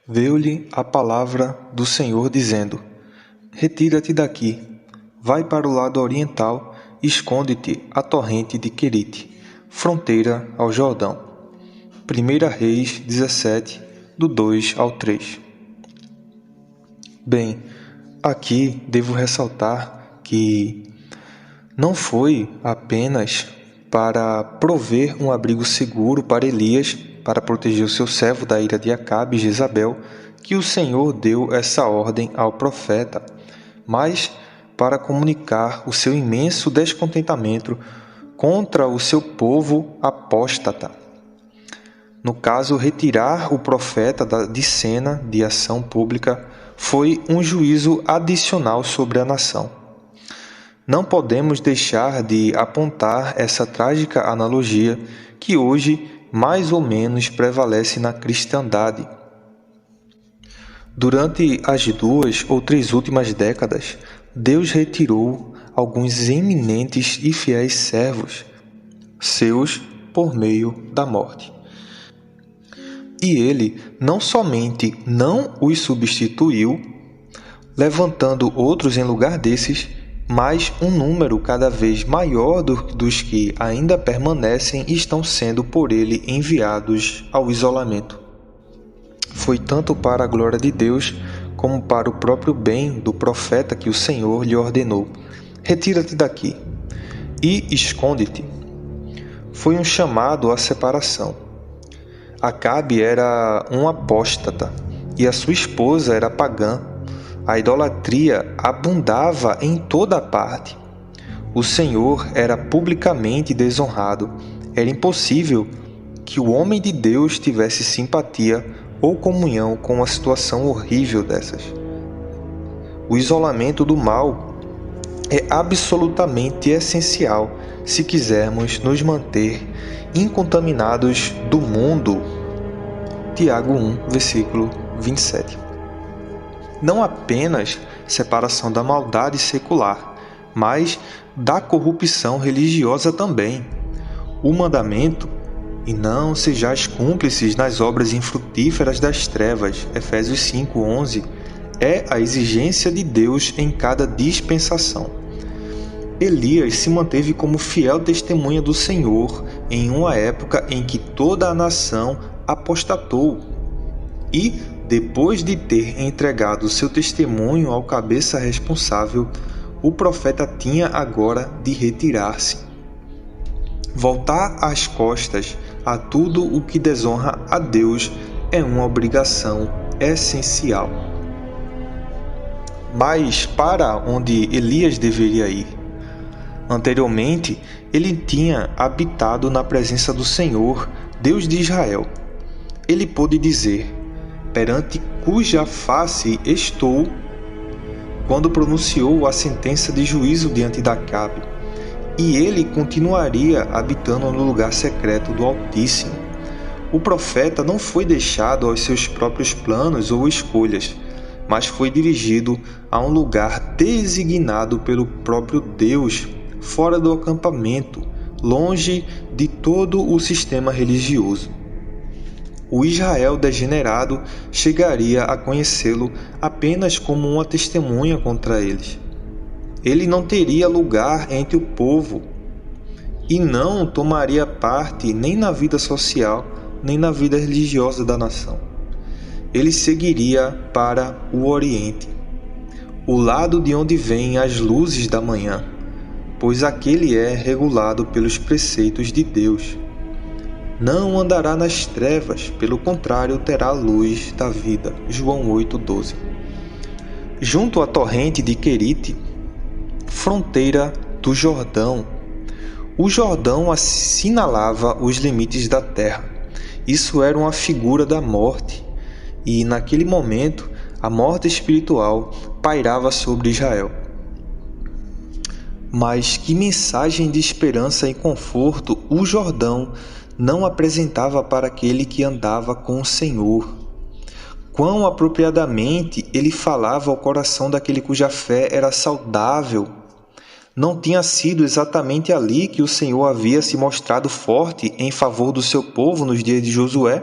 Veio-lhe a palavra do Senhor dizendo: Retira-te daqui, vai para o lado oriental e esconde-te à torrente de Querite, fronteira ao Jordão. 1 Reis 17, do 2 ao 3. Bem, aqui devo ressaltar que não foi apenas para prover um abrigo seguro para Elias, para proteger o seu servo da ira de Acabe e Jezabel, que o Senhor deu essa ordem ao profeta, mas para comunicar o seu imenso descontentamento contra o seu povo apóstata. No caso, retirar o profeta de cena de ação pública foi um juízo adicional sobre a nação. Não podemos deixar de apontar essa trágica analogia que hoje mais ou menos prevalece na cristandade. Durante as 2 ou 3 últimas décadas, Deus retirou alguns eminentes e fiéis servos seus por meio da morte. E ele não somente não os substituiu, levantando outros em lugar desses, mas um número cada vez maior dos que ainda permanecem estão sendo por ele enviados ao isolamento. Foi tanto para a glória de Deus como para o próprio bem do profeta que o Senhor lhe ordenou: retira-te daqui e esconde-te. Foi um chamado à separação. Acabe era um apóstata e a sua esposa era pagã. A idolatria abundava em toda a parte. O Senhor era publicamente desonrado. Era impossível que o homem de Deus tivesse simpatia ou comunhão com uma situação horrível dessas. O isolamento do mal é absolutamente essencial se quisermos nos manter incontaminados do mundo. Tiago 1, versículo 27. Não apenas separação da maldade secular, mas da corrupção religiosa também. O mandamento: e não sejais cúmplices nas obras infrutíferas das trevas, Efésios 5:11, é a exigência de Deus em cada dispensação. Elias se manteve como fiel testemunha do Senhor em uma época em que toda a nação apostatou. E, depois de ter entregado seu testemunho ao cabeça responsável, o profeta tinha agora de retirar-se. Voltar as costas a tudo o que desonra a Deus é uma obrigação essencial. Mas para onde Elias deveria ir? Anteriormente, ele tinha habitado na presença do Senhor, Deus de Israel. Ele pôde dizer: perante cuja face estou, quando pronunciou a sentença de juízo diante de Acabe. E ele continuaria habitando no lugar secreto do Altíssimo. O profeta não foi deixado aos seus próprios planos ou escolhas, mas foi dirigido a um lugar designado pelo próprio Deus, fora do acampamento, longe de todo o sistema religioso. O Israel degenerado chegaria a conhecê-lo apenas como uma testemunha contra eles. Ele não teria lugar entre o povo e não tomaria parte nem na vida social, nem na vida religiosa da nação. Ele seguiria para o Oriente, o lado de onde vêm as luzes da manhã, pois aquele é regulado pelos preceitos de Deus. Não andará nas trevas, pelo contrário, terá a luz da vida. João 8:12. Junto à torrente de Querite, fronteira do Jordão. O Jordão assinalava os limites da terra. Isso era uma figura da morte, e naquele momento a morte espiritual pairava sobre Israel. Mas que mensagem de esperança e conforto o Jordão não apresentava para aquele que andava com o Senhor. Quão apropriadamente ele falava ao coração daquele cuja fé era saudável. Não tinha sido exatamente ali que o Senhor havia se mostrado forte em favor do seu povo nos dias de Josué?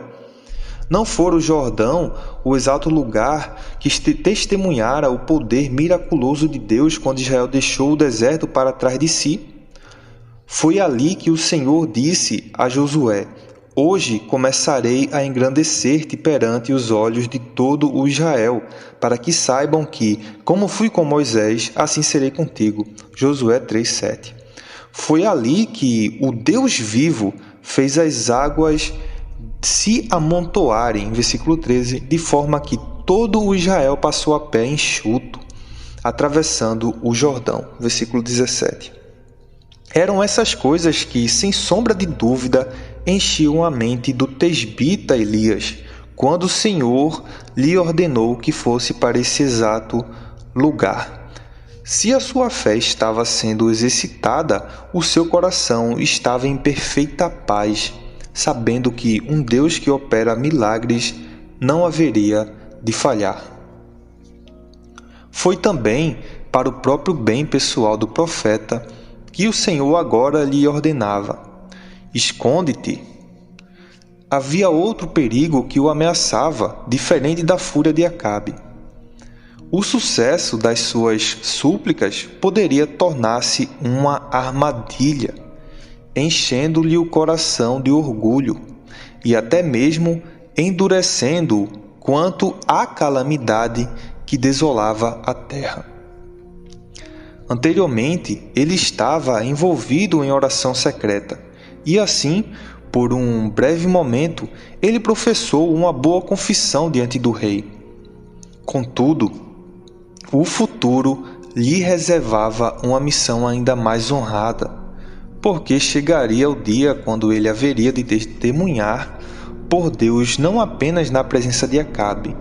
Não fora o Jordão o exato lugar que testemunhara o poder miraculoso de Deus quando Israel deixou o deserto para trás de si? Foi ali que o Senhor disse a Josué: Hoje começarei a engrandecer-te perante os olhos de todo o Israel, para que saibam que, como fui com Moisés, assim serei contigo. Josué 3:7. Foi ali que o Deus vivo fez as águas se amontoarem, versículo 13, de forma que todo o Israel passou a pé enxuto, atravessando o Jordão, versículo 17. Eram essas coisas que, sem sombra de dúvida, enchiam a mente do tesbita Elias, quando o Senhor lhe ordenou que fosse para esse exato lugar. Se a sua fé estava sendo exercitada, o seu coração estava em perfeita paz, sabendo que um Deus que opera milagres não haveria de falhar. Foi também para o próprio bem pessoal do profeta que o Senhor agora lhe ordenava: esconde-te. Havia outro perigo que o ameaçava, diferente da fúria de Acabe. O sucesso das suas súplicas poderia tornar-se uma armadilha, enchendo-lhe o coração de orgulho e até mesmo endurecendo-o quanto à calamidade que desolava a terra. Anteriormente, ele estava envolvido em oração secreta e assim, por um breve momento, ele professou uma boa confissão diante do rei. Contudo, o futuro lhe reservava uma missão ainda mais honrada, porque chegaria o dia quando ele haveria de testemunhar por Deus não apenas na presença de Acabe,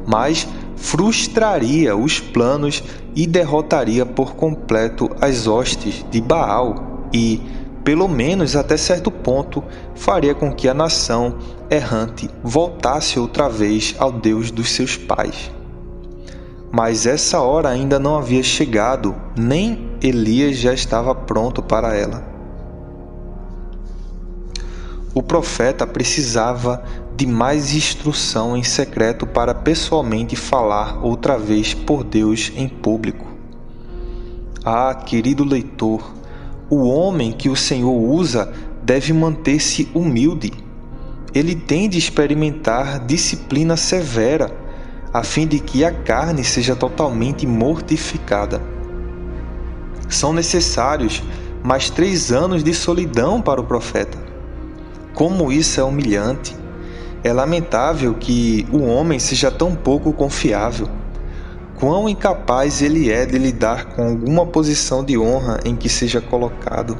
mas frustraria os planos e derrotaria por completo as hostes de Baal e, pelo menos até certo ponto, faria com que a nação errante voltasse outra vez ao Deus dos seus pais. Mas essa hora ainda não havia chegado, nem Elias já estava pronto para ela. O profeta precisava de mais instrução em secreto para pessoalmente falar outra vez por Deus em público. Ah, querido leitor, o homem que o Senhor usa deve manter-se humilde. Ele tem de experimentar disciplina severa, a fim de que a carne seja totalmente mortificada. São necessários mais 3 anos de solidão para o profeta. Como isso é humilhante! É lamentável que o homem seja tão pouco confiável. Quão incapaz ele é de lidar com alguma posição de honra em que seja colocado.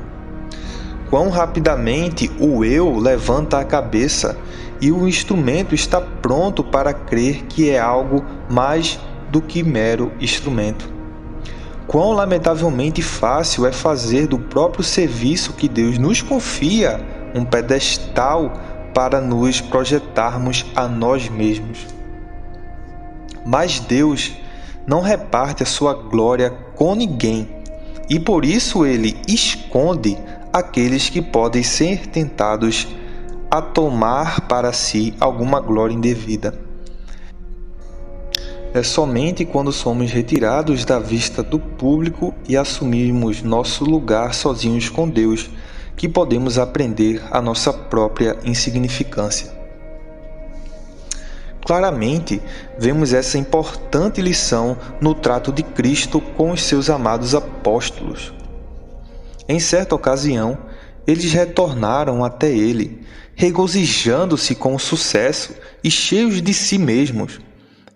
Quão rapidamente o eu levanta a cabeça e o instrumento está pronto para crer que é algo mais do que mero instrumento. Quão lamentavelmente fácil é fazer do próprio serviço que Deus nos confia um pedestal para nos projetarmos a nós mesmos. Mas Deus não reparte a sua glória com ninguém, e por isso ele esconde aqueles que podem ser tentados a tomar para si alguma glória indevida. É somente quando somos retirados da vista do público e assumirmos nosso lugar sozinhos com Deus que podemos aprender a nossa própria insignificância. Claramente, vemos essa importante lição no trato de Cristo com os seus amados apóstolos. Em certa ocasião, eles retornaram até ele, regozijando-se com o sucesso e cheios de si mesmos.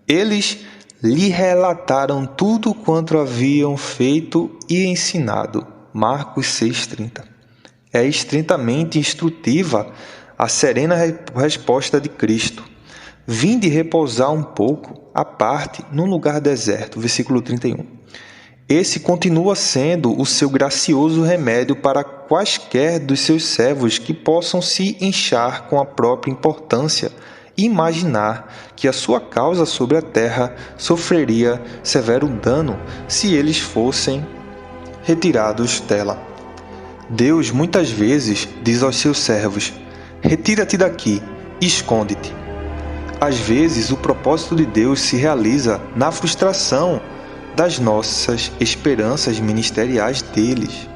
Eles lhe relataram tudo quanto haviam feito e ensinado. Marcos 6,30. É estritamente instrutiva a serena resposta de Cristo: vinde repousar um pouco à parte num lugar deserto. Versículo 31. Esse continua sendo o seu gracioso remédio para quaisquer dos seus servos que possam se inchar com a própria importância e imaginar que a sua causa sobre a terra sofreria severo dano se eles fossem retirados dela. Deus muitas vezes diz aos seus servos: retira-te daqui, esconde-te. Às vezes, o propósito de Deus se realiza na frustração das nossas esperanças ministeriais deles.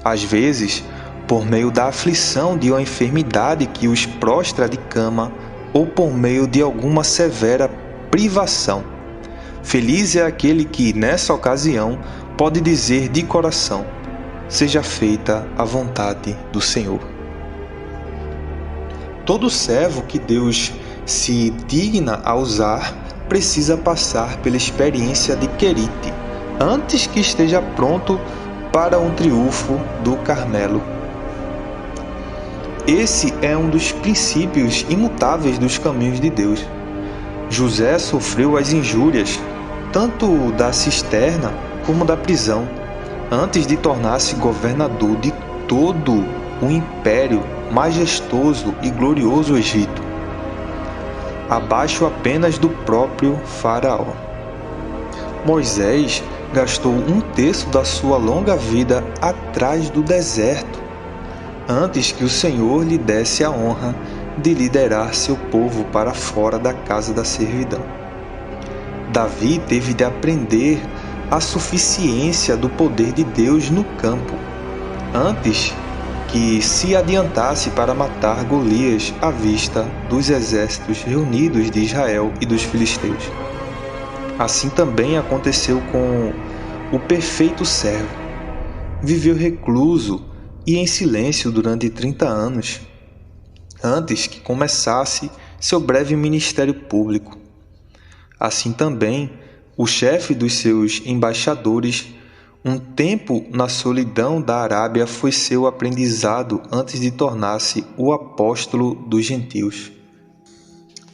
Às vezes, por meio da aflição de uma enfermidade que os prostra de cama ou por meio de alguma severa privação. Feliz é aquele que, nessa ocasião, pode dizer de coração: seja feita a vontade do Senhor. Todo servo que Deus se digna a usar precisa passar pela experiência de Querite, antes que esteja pronto para um triunfo do Carmelo. Esse é um dos princípios imutáveis dos caminhos de Deus. José sofreu as injúrias, tanto da cisterna como da prisão, antes de tornar-se governador de todo o império majestoso e glorioso Egito, abaixo apenas do próprio Faraó. Moisés gastou 1/3 da sua longa vida atrás do deserto, antes que o Senhor lhe desse a honra de liderar seu povo para fora da casa da servidão. Davi teve de aprender a suficiência do poder de Deus no campo, antes que se adiantasse para matar Golias à vista dos exércitos reunidos de Israel e dos filisteus. Assim também aconteceu com o perfeito servo. Viveu recluso e em silêncio durante 30 anos, antes que começasse seu breve ministério público. Assim também, o chefe dos seus embaixadores, um tempo na solidão da Arábia, foi seu aprendizado antes de tornar-se o apóstolo dos gentios.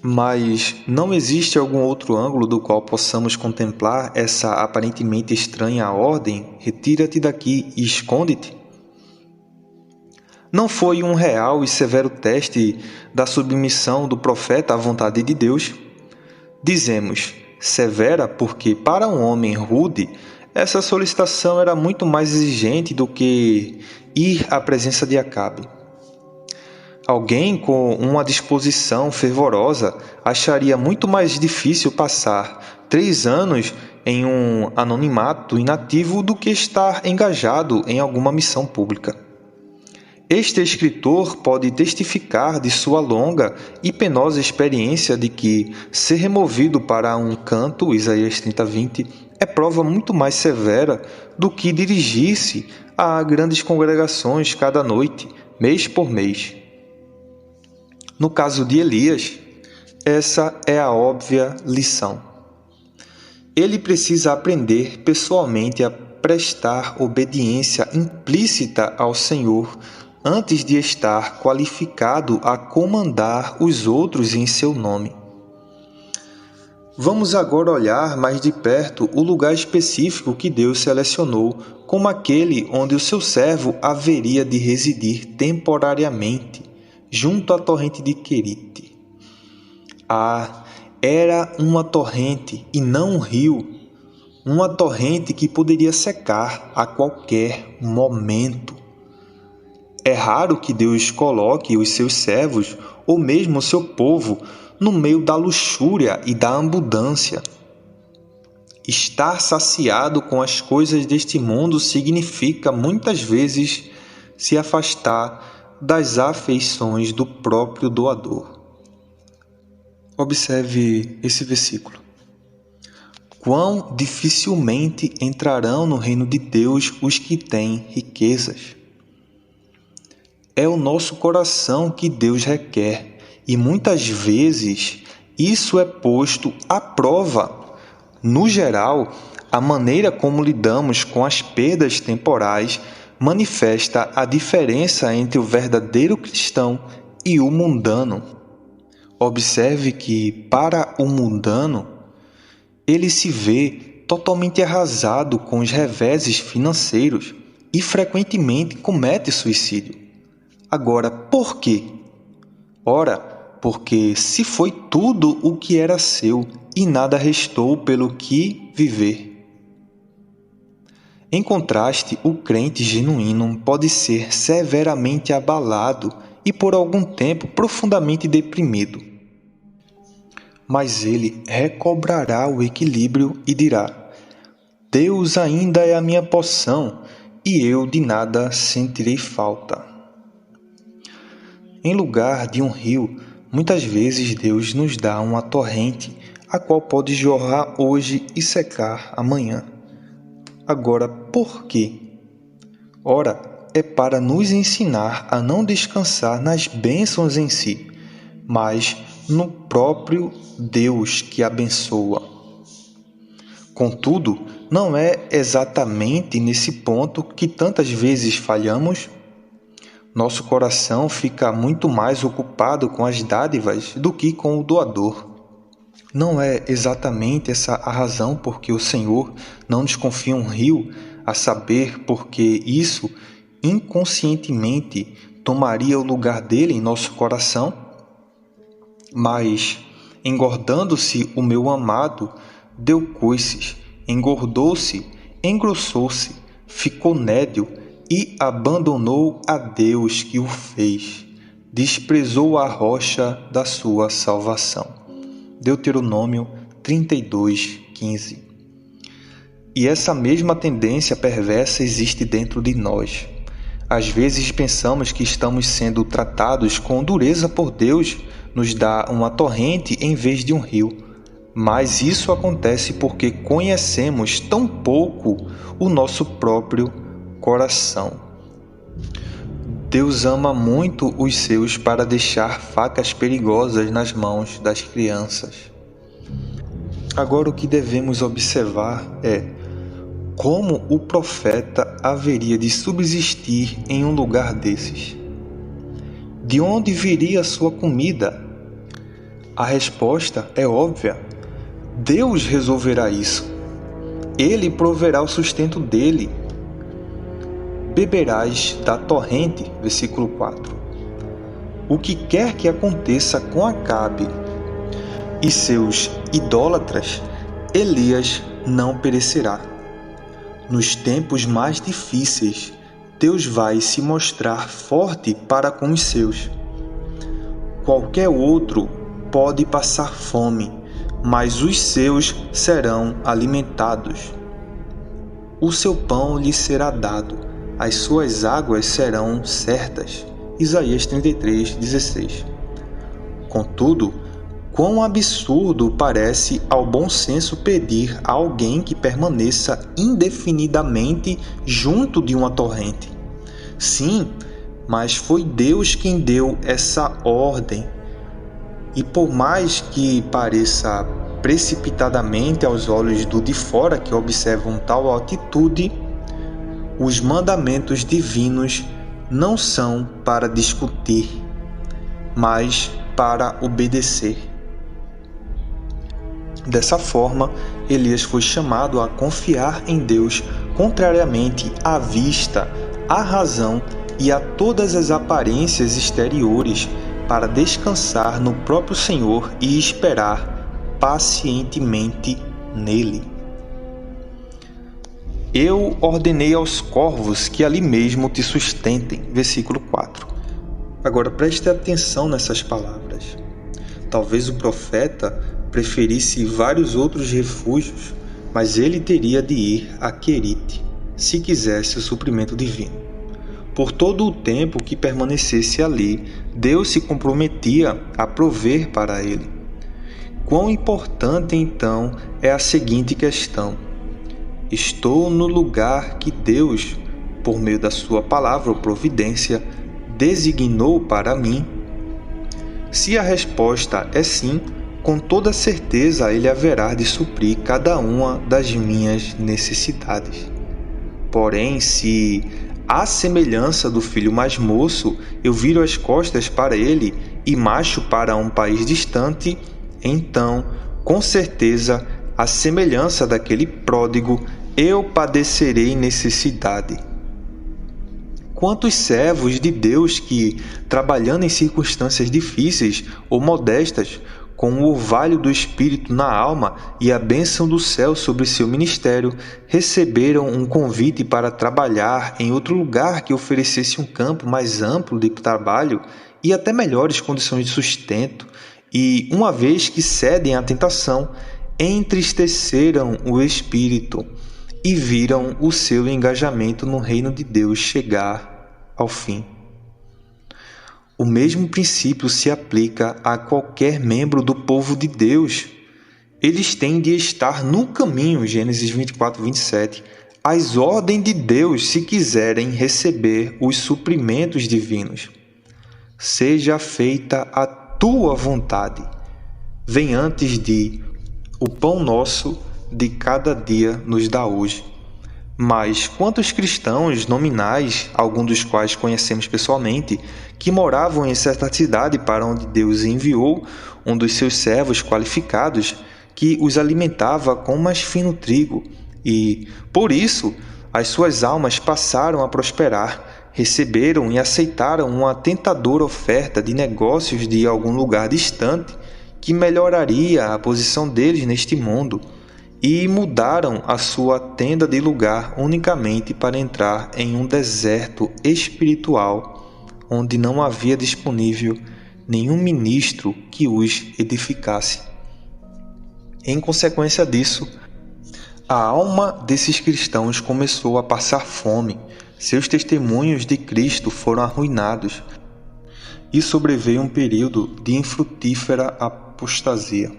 Mas não existe algum outro ângulo do qual possamos contemplar essa aparentemente estranha ordem: retira-te daqui e esconde-te? Não foi um real e severo teste da submissão do profeta à vontade de Deus? Dizemos severa porque, para um homem rude, essa solicitação era muito mais exigente do que ir à presença de Acabe. Alguém com uma disposição fervorosa acharia muito mais difícil passar 3 anos em um anonimato inativo do que estar engajado em alguma missão pública. Este escritor pode testificar de sua longa e penosa experiência de que ser removido para um canto, Isaías 30:20, é prova muito mais severa do que dirigir-se a grandes congregações cada noite, mês por mês. No caso de Elias, essa é a óbvia lição. Ele precisa aprender pessoalmente a prestar obediência implícita ao Senhor antes de estar qualificado a comandar os outros em seu nome. Vamos agora olhar mais de perto o lugar específico que Deus selecionou como aquele onde o seu servo haveria de residir temporariamente, junto à torrente de Querite. Era uma torrente e não um rio, uma torrente que poderia secar a qualquer momento. É raro que Deus coloque os seus servos, ou mesmo o seu povo, no meio da luxúria e da abundância. Estar saciado com as coisas deste mundo significa, muitas vezes, se afastar das afeições do próprio doador. Observe esse versículo. Quão dificilmente entrarão no reino de Deus os que têm riquezas. É o nosso coração que Deus requer, e muitas vezes isso é posto à prova. No geral, a maneira como lidamos com as perdas temporais manifesta a diferença entre o verdadeiro cristão e o mundano. Observe que, para o mundano, ele se vê totalmente arrasado com os reveses financeiros e frequentemente comete suicídio. Agora, por quê? Ora, porque se foi tudo o que era seu e nada restou pelo que viver. Em contraste, o crente genuíno pode ser severamente abalado e por algum tempo profundamente deprimido. mas ele recobrará o equilíbrio e dirá: Deus ainda é a minha porção, e eu de nada sentirei falta. Em lugar de um rio, muitas vezes Deus nos dá uma torrente, a qual pode jorrar hoje e secar amanhã. Agora, por quê? Ora, é para nos ensinar a não descansar nas bênçãos em si, mas no próprio Deus que abençoa. Contudo, não é exatamente nesse ponto que tantas vezes falhamos. Nosso coração fica muito mais ocupado com as dádivas do que com o doador. Não é exatamente essa a razão por que o Senhor não nos confia um rio, a saber, porque isso inconscientemente tomaria o lugar dele em nosso coração? Mas, engordando-se o meu amado, deu coices, engordou-se, engrossou-se, ficou nédio e abandonou a Deus que o fez, desprezou a rocha da sua salvação. Deuteronômio 32:15. E essa mesma tendência perversa existe dentro de nós. Às vezes pensamos que estamos sendo tratados com dureza por Deus, nos dá uma torrente em vez de um rio. Mas isso acontece porque conhecemos tão pouco o nosso próprio coração. Deus ama muito os seus para deixar facas perigosas nas mãos das crianças. Agora o que devemos observar é como o profeta haveria de subsistir em um lugar desses. De onde viria a sua comida? A resposta é óbvia. Deus resolverá isso. Ele proverá o sustento dele. Beberás da torrente, versículo 4. O que quer que aconteça com Acabe e seus idólatras, Elias não perecerá. Nos tempos mais difíceis, Deus vai se mostrar forte para com os seus. Qualquer outro pode passar fome, mas os seus serão alimentados. O seu pão lhe será dado, as suas águas serão certas. Isaías 33:16. Contudo, quão absurdo parece ao bom senso pedir a alguém que permaneça indefinidamente junto de uma torrente. Sim, mas foi Deus quem deu essa ordem. E por mais que pareça precipitadamente aos olhos do de fora que observam tal atitude, os mandamentos divinos não são para discutir, mas para obedecer. Dessa forma, Elias foi chamado a confiar em Deus contrariamente à vista, à razão e a todas as aparências exteriores, para descansar no próprio Senhor e esperar pacientemente nele. Eu ordenei aos corvos que ali mesmo te sustentem. Versículo 4. Agora preste atenção nessas palavras. Talvez o profeta preferisse vários outros refúgios, mas ele teria de ir a Querite, se quisesse o suprimento divino. Por todo o tempo que permanecesse ali, Deus se comprometia a prover para ele. Quão importante, então, é a seguinte questão: estou no lugar que Deus, por meio da sua palavra ou providência, designou para mim? Se a resposta é sim, com toda certeza Ele haverá de suprir cada uma das minhas necessidades. Porém, se, à semelhança do filho mais moço, eu viro as costas para Ele e marcho para um país distante, então, com certeza, à semelhança daquele pródigo, eu padecerei necessidade. Quantos servos de Deus que, trabalhando em circunstâncias difíceis ou modestas, com o orvalho do Espírito na alma e a bênção do céu sobre seu ministério, receberam um convite para trabalhar em outro lugar que oferecesse um campo mais amplo de trabalho e até melhores condições de sustento, e, uma vez que cedem à tentação, entristeceram o espírito e viram o seu engajamento no reino de Deus chegar ao fim. O mesmo princípio se aplica a qualquer membro do povo de Deus. Eles têm de estar no caminho, Gênesis 24, 27, às ordens de Deus se quiserem receber os suprimentos divinos. Seja feita a tua vontade. Vem antes de o pão nosso de cada dia nos dá hoje. Mas quantos cristãos nominais, alguns dos quais conhecemos pessoalmente, que moravam em certa cidade para onde Deus enviou um dos seus servos qualificados, que os alimentava com mais fino trigo, e, por isso, as suas almas passaram a prosperar, receberam e aceitaram uma tentadora oferta de negócios de algum lugar distante que melhoraria a posição deles neste mundo, e mudaram a sua tenda de lugar unicamente para entrar em um deserto espiritual, onde não havia disponível nenhum ministro que os edificasse. Em consequência disso, a alma desses cristãos começou a passar fome, seus testemunhos de Cristo foram arruinados, e sobreveio um período de infrutífera apostasia.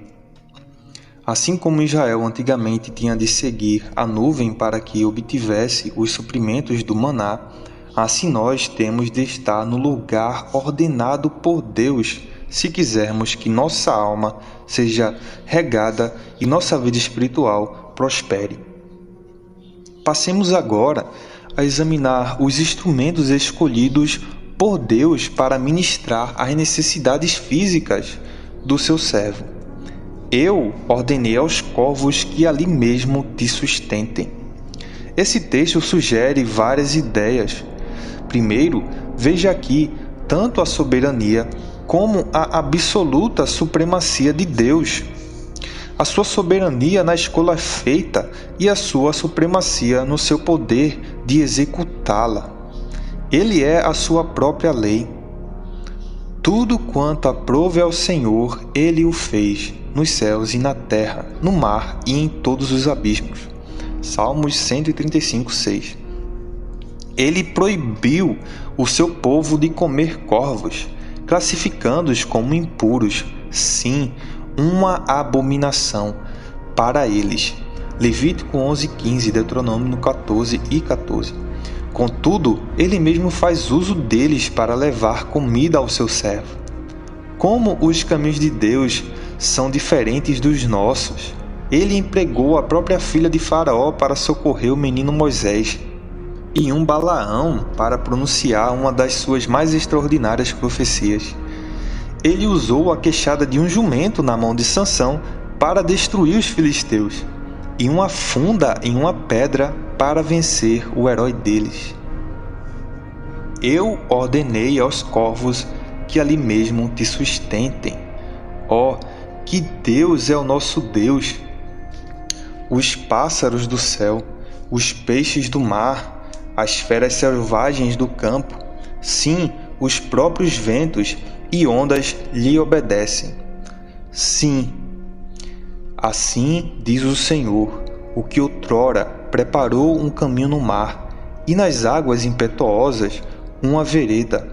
Assim como Israel antigamente tinha de seguir a nuvem para que obtivesse os suprimentos do maná, assim nós temos de estar no lugar ordenado por Deus, se quisermos que nossa alma seja regada e nossa vida espiritual prospere. Passemos agora a examinar os instrumentos escolhidos por Deus para ministrar às necessidades físicas do seu servo. Eu ordenei aos corvos que ali mesmo te sustentem. Esse texto sugere várias ideias. Primeiro, veja aqui tanto a soberania como a absoluta supremacia de Deus. A sua soberania na escolha feita e a sua supremacia no seu poder de executá-la. Ele é a sua própria lei. Tudo quanto aprouve ao Senhor, Ele o fez, nos céus e na terra, no mar e em todos os abismos. Salmos 135, 6. Ele proibiu o seu povo de comer corvos, classificando-os como impuros, sim, uma abominação para eles. Levítico 11:15, Deuteronômio 14 e 14. Contudo, ele mesmo faz uso deles para levar comida ao seu servo. Como os caminhos de Deus são diferentes dos nossos, ele empregou a própria filha de Faraó para socorrer o menino Moisés e um Balaão para pronunciar uma das suas mais extraordinárias profecias. Ele usou a queixada de um jumento na mão de Sansão para destruir os filisteus e uma funda em uma pedra para vencer o herói deles. Eu ordenei aos corvos que ali mesmo te sustentem. Ó, que Deus é o nosso Deus! Os pássaros do céu, os peixes do mar, as feras selvagens do campo, sim, os próprios ventos e ondas lhe obedecem. Sim, assim diz o Senhor, o que outrora preparou um caminho no mar, e nas águas impetuosas uma vereda,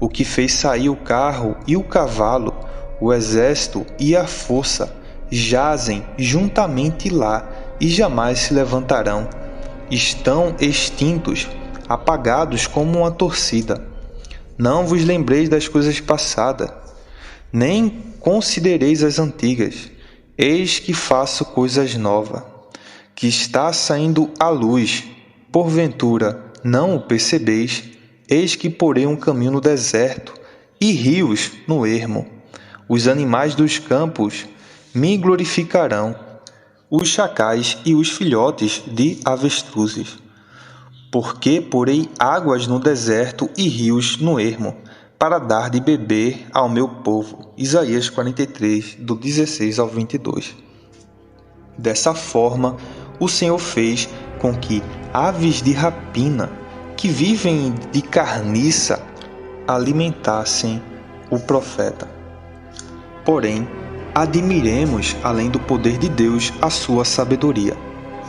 o que fez sair o carro e o cavalo, o exército e a força, jazem juntamente lá e jamais se levantarão. Estão extintos, apagados como uma torcida. Não vos lembreis das coisas passadas, nem considereis as antigas. Eis que faço coisas novas, que está saindo à luz. Porventura não o percebeis? Eis que porei um caminho no deserto e rios no ermo. Os animais dos campos me glorificarão, os chacais e os filhotes de avestruzes. Porque porei águas no deserto e rios no ermo, para dar de beber ao meu povo. Isaías 43, do 16 ao 22. Dessa forma, o Senhor fez com que aves de rapina, que vivem de carniça, alimentassem o profeta. Porém, admiremos, além do poder de Deus, a sua sabedoria.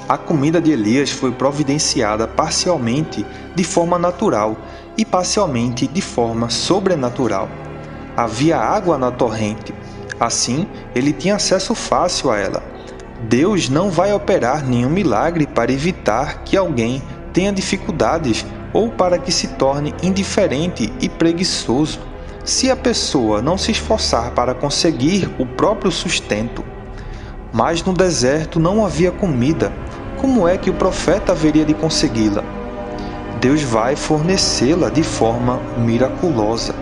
A comida de Elias foi providenciada parcialmente de forma natural e parcialmente de forma sobrenatural. Havia água na torrente, assim ele tinha acesso fácil a ela. Deus não vai operar nenhum milagre para evitar que alguém tenha dificuldades ou para que se torne indiferente e preguiçoso, se a pessoa não se esforçar para conseguir o próprio sustento. Mas no deserto não havia comida. Como é que o profeta haveria de consegui-la? Deus vai fornecê-la de forma miraculosa.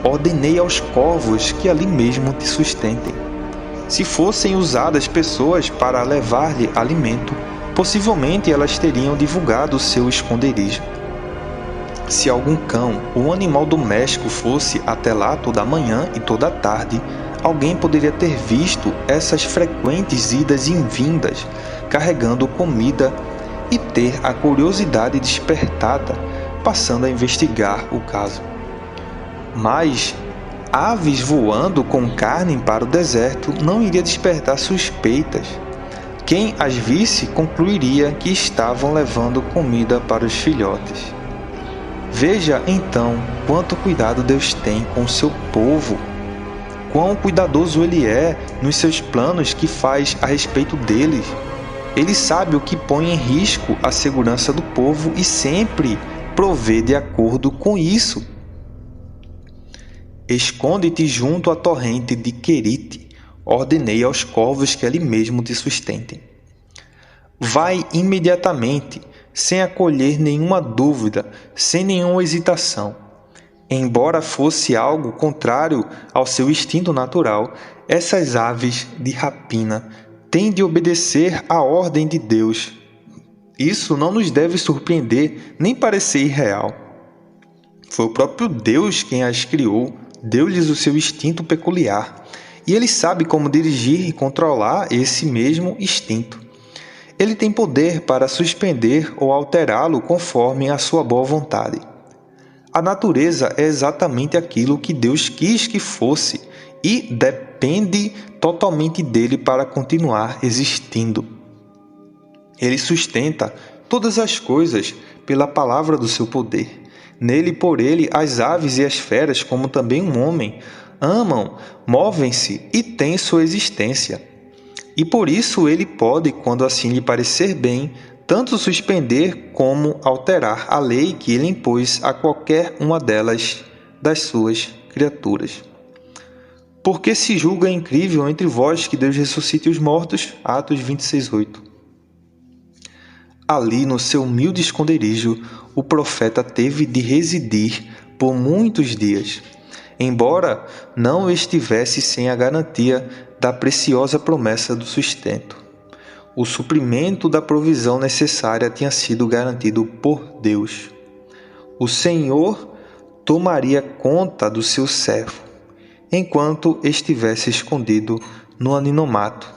Ordenei aos corvos que ali mesmo te sustentem. Se fossem usadas pessoas para levar-lhe alimento, possivelmente elas teriam divulgado seu esconderijo. Se algum cão ou animal doméstico fosse até lá toda a manhã e toda a tarde, alguém poderia ter visto essas frequentes idas e vindas, carregando comida e ter a curiosidade despertada, passando a investigar o caso. Mas aves voando com carne para o deserto não iria despertar suspeitas. Quem as visse concluiria que estavam levando comida para os filhotes. Veja então quanto cuidado Deus tem com o seu povo, quão cuidadoso Ele é nos seus planos que faz a respeito deles. Ele sabe o que põe em risco a segurança do povo e sempre provê de acordo com isso. Esconde-te junto à torrente de Querite, ordenei aos corvos que ali mesmo te sustentem. Vai imediatamente, sem acolher nenhuma dúvida, sem nenhuma hesitação. Embora fosse algo contrário ao seu instinto natural, essas aves de rapina têm de obedecer à ordem de Deus. Isso não nos deve surpreender nem parecer irreal. Foi o próprio Deus quem as criou, deu-lhes o seu instinto peculiar, e Ele sabe como dirigir e controlar esse mesmo instinto. Ele tem poder para suspender ou alterá-lo conforme a sua boa vontade. A natureza é exatamente aquilo que Deus quis que fosse e depende totalmente dele para continuar existindo. Ele sustenta todas as coisas pela palavra do seu poder. Nele, por ele, as aves e as feras, como também um homem, amam, movem-se e têm sua existência. E por isso ele pode, quando assim lhe parecer bem, tanto suspender como alterar a lei que ele impôs a qualquer uma delas, das suas criaturas. Porque se julga incrível entre vós que Deus ressuscite os mortos? Atos 26:8. Ali, no seu humilde esconderijo, o profeta teve de residir por muitos dias, embora não estivesse sem a garantia da preciosa promessa do sustento. O suprimento da provisão necessária tinha sido garantido por Deus. O Senhor tomaria conta do seu servo, enquanto estivesse escondido no anonimato.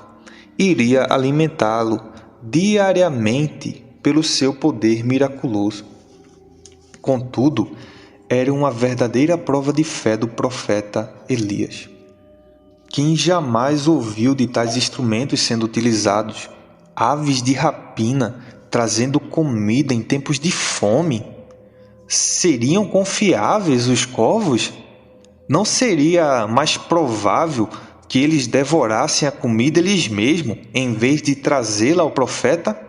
Iria alimentá-lo diariamente pelo seu poder miraculoso. Contudo, era uma verdadeira prova de fé do profeta Elias. Quem jamais ouviu de tais instrumentos sendo utilizados? Aves de rapina trazendo comida em tempos de fome? Seriam confiáveis os corvos? Não seria mais provável que eles devorassem a comida eles mesmos, em vez de trazê-la ao profeta?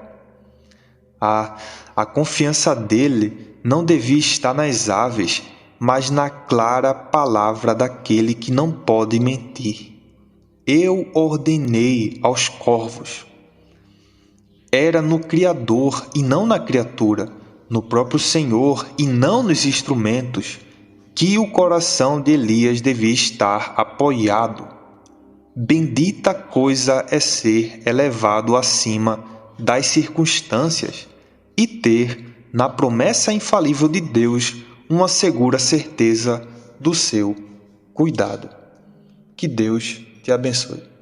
A confiança dele não devia estar nas aves, mas na clara palavra daquele que não pode mentir. Eu ordenei aos corvos. Era no Criador e não na criatura, no próprio Senhor e não nos instrumentos, que o coração de Elias devia estar apoiado. Bendita coisa é ser elevado acima das circunstâncias e ter, na promessa infalível de Deus, uma segura certeza do seu cuidado. Que Deus te abençoe.